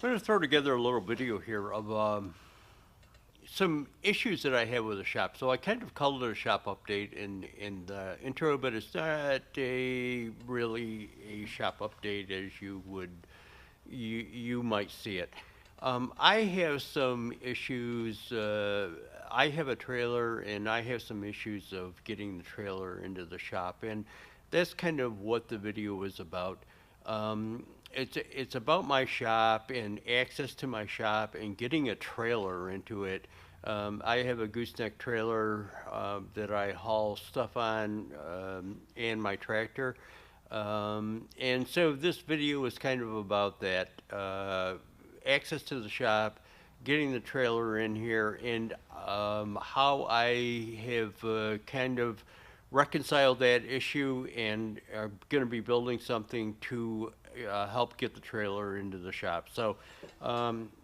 I'm going to throw together a little video here of some issues that I have with the shop. So I kind of called it a shop update in the intro, but it's not really a shop update as you might see it. I have some issues. I have a trailer, and I have some issues of getting the trailer into the shop, and that's kind of what the video is about. It's about my shop and access to my shop and getting a trailer into it. I have a gooseneck trailer that I haul stuff on, and my tractor. And so this video is kind of about that, access to the shop, getting the trailer in here, and how I have kind of reconciled that issue and are going to be building something to help get the trailer into the shop. So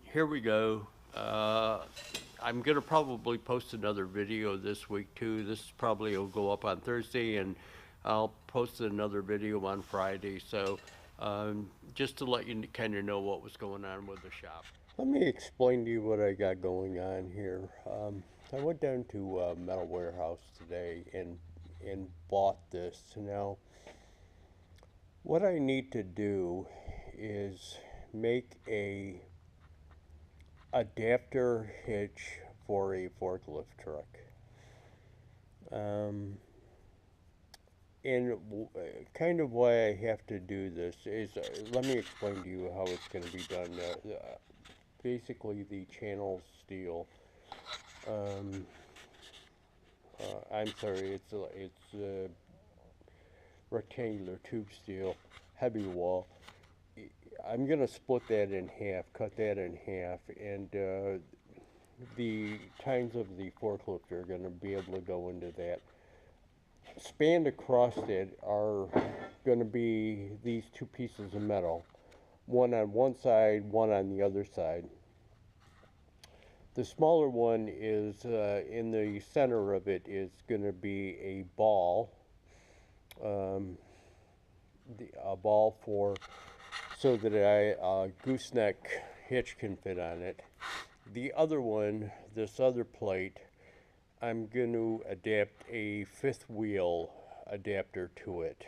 here we go. I'm going to probably post another video this week too. This probably will go up on Thursday, and I'll post another video on Friday. So just to let you kind of know what was going on with the shop. Let me explain to you what I got going on here. I went down to Metal Warehouse today and bought this. Now, what I need to do is make a adapter hitch for a forklift truck. And kind of why I have to do this is, let me explain to you how it's going to be done. Basically, the channel steel. I'm sorry, it's rectangular tube steel, heavy wall. I'm going to split that in half, cut that in half, and the tines of the forklift are going to be able to go into that. Spanned across it are going to be these two pieces of metal, one on one side, one on the other side. The smaller one is in the center of it is going to be a ball, a ball for so that a gooseneck hitch can fit on it. The other one, this other plate, I'm going to adapt a fifth wheel adapter to it.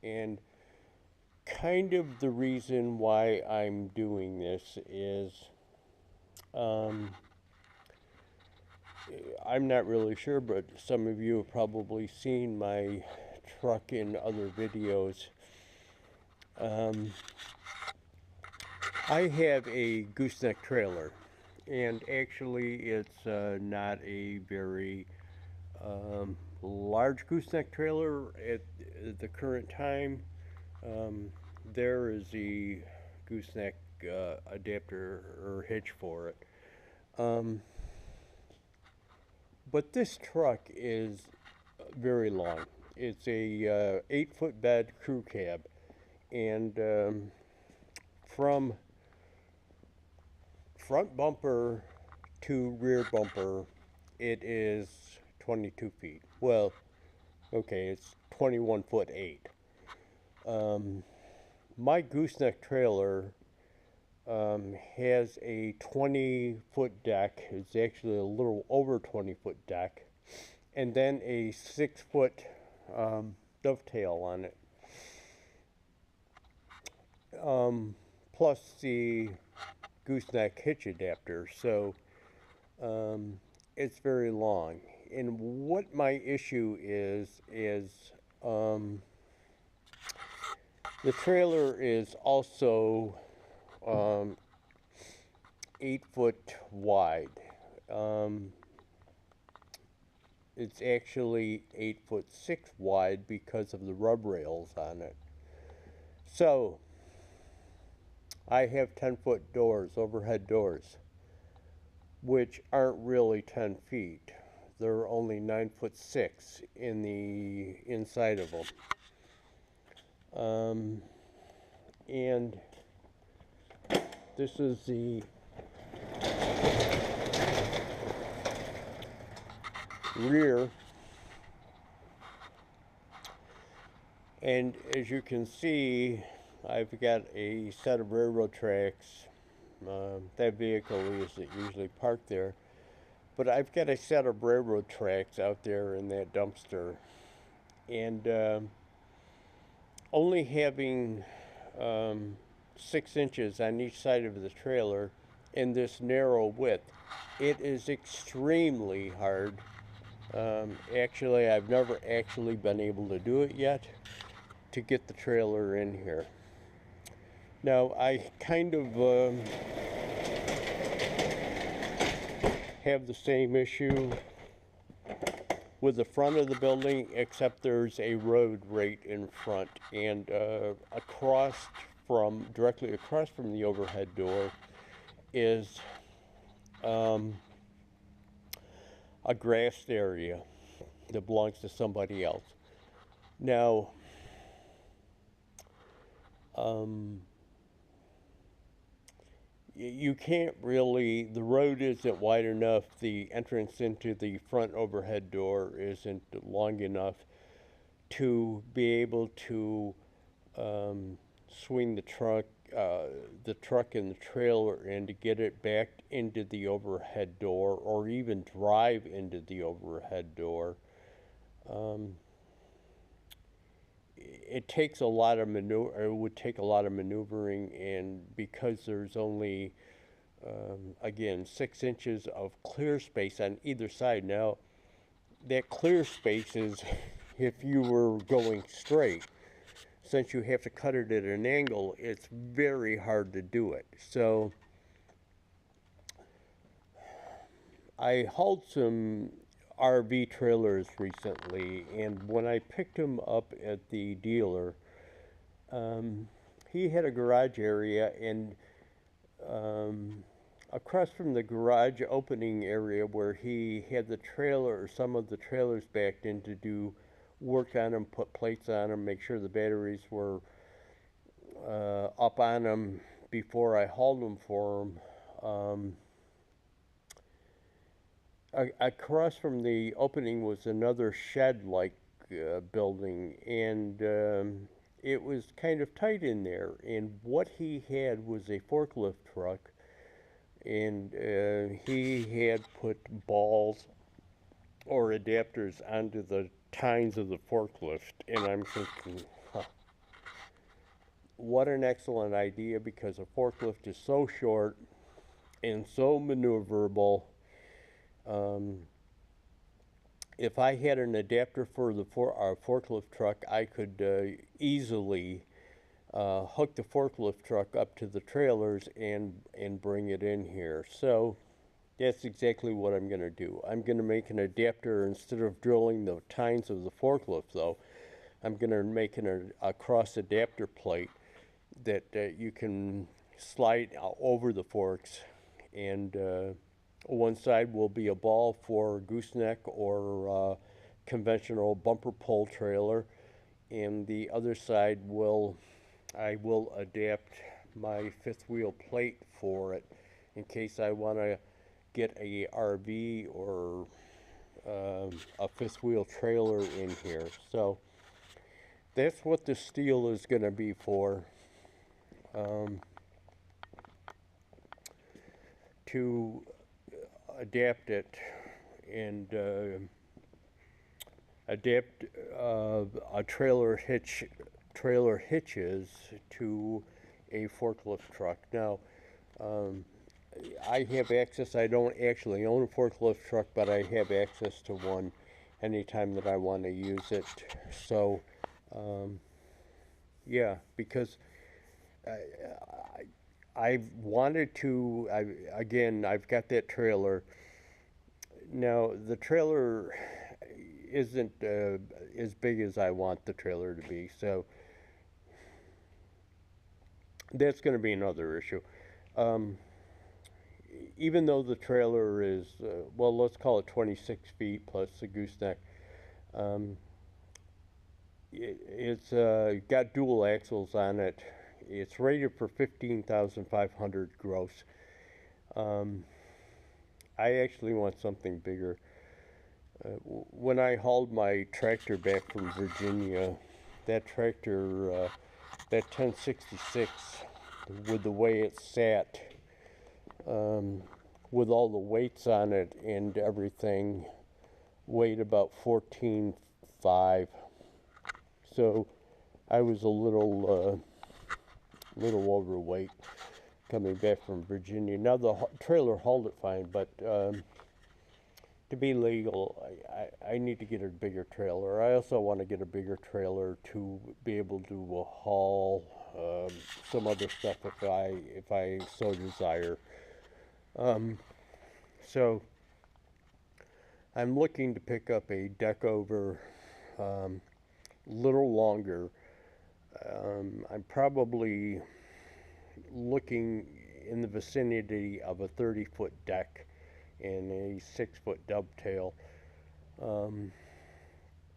And kind of the reason why I'm doing this is I'm not really sure, but some of you have probably seen my truck in other videos. I have a gooseneck trailer, and actually it's not a very large gooseneck trailer at the current time. There is the gooseneck adapter or hitch for it. But this truck is very long. It's a 8-foot bed crew cab, and from front bumper to rear bumper, it is 22 feet. Well, okay, it's 21 foot 8. My gooseneck trailer has a 20-foot deck. It's actually a little over 20-foot deck, and then a 6-foot dovetail on it. Plus the gooseneck hitch adapter, so it's very long. And what my issue is the trailer is also 8 foot wide. It's actually 8'6" wide because of the rub rails on it. So I have 10-foot doors, overhead doors, which aren't really 10 feet. They're only 9'6" in the inside of them. And this is the rear, and as you can see, I've got a set of railroad tracks That vehicle isn't usually parked there. But I've got a set of railroad tracks out there in that dumpster. And only having 6 inches on each side of the trailer in this narrow width, it is extremely hard. Actually, I've never actually been able to do it yet to get the trailer in here. Now, I kind of have the same issue with the front of the building, except there's a road right in front, and directly across from the overhead door is a grassed area that belongs to somebody else. Now, you can't really, the road isn't wide enough, the entrance into the front overhead door isn't long enough to be able to swing the truck and the trailer in to get it back into the overhead door, or even drive into the overhead door. It takes a lot of it would take a lot of maneuvering, and because there's only again 6 inches of clear space on either side. Now, that clear space is if you were going straight. Since you have to cut it at an angle, it's very hard to do it. So I hauled some RV trailers recently, and when I picked them up at the dealer, he had a garage area, and across from the garage opening area where he had the trailer, or some of the trailers backed in to do work on them, put plates on them, make sure the batteries were up on them before I hauled them for them. Across from the opening was another shed-like building, and it was kind of tight in there. And what he had was a forklift truck, and he had put balls or adapters onto the tines of the forklift, and I'm thinking, what an excellent idea, because a forklift is so short and so maneuverable. If I had an adapter for our forklift truck, I could easily hook the forklift truck up to the trailers and bring it in here. So that's exactly what I'm going to do. I'm going to make an adapter. Instead of drilling the tines of the forklift, though, I'm going to make a cross adapter plate that you can slide over the forks, and one side will be a ball for gooseneck or conventional bumper pole trailer, and the other side I will adapt my fifth wheel plate for it in case I want to get a RV or a fifth wheel trailer in here. So that's what the steel is going to be for. To adapt it and adapt a trailer hitches to a forklift truck. Now, I have access. I don't actually own a forklift truck, but I have access to one anytime that I want to use it. So, yeah, because I've wanted to, I've got that trailer. Now, the trailer isn't as big as I want the trailer to be, so that's going to be another issue. Even though the trailer is, well, let's call it 26 feet plus the gooseneck, it's got dual axles on it. It's rated for 15,500 gross. I actually want something bigger. When I hauled my tractor back from Virginia, that tractor, that 1066, with the way it sat, with all the weights on it and everything, weighed about 14.5. So I was a little overweight coming back from Virginia. Now the trailer hauled it fine, but to be legal, I need to get a bigger trailer. I also want to get a bigger trailer to be able to haul some other stuff if I so desire. So I'm looking to pick up a deck over, little longer. I'm probably looking in the vicinity of a 30-foot deck and a 6-foot dovetail,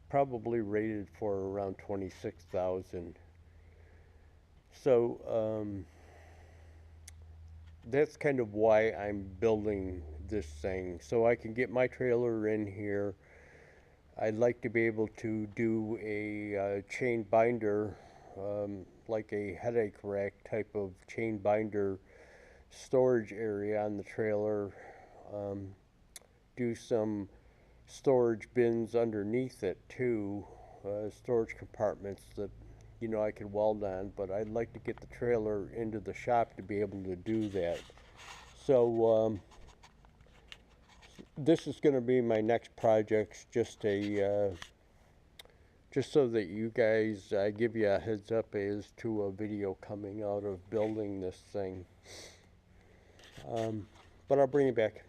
probably rated for around 26,000. So that's kind of why I'm building this thing, so I can get my trailer in here. I'd like to be able to do a chain binder, like a headache rack type of chain binder storage area on the trailer. Do some storage bins underneath it too, storage compartments that I could weld on, but I'd like to get the trailer into the shop to be able to do that. So this is going to be my next project, just so that you guys, I give you a heads up as to a video coming out of building this thing. But I'll bring you back.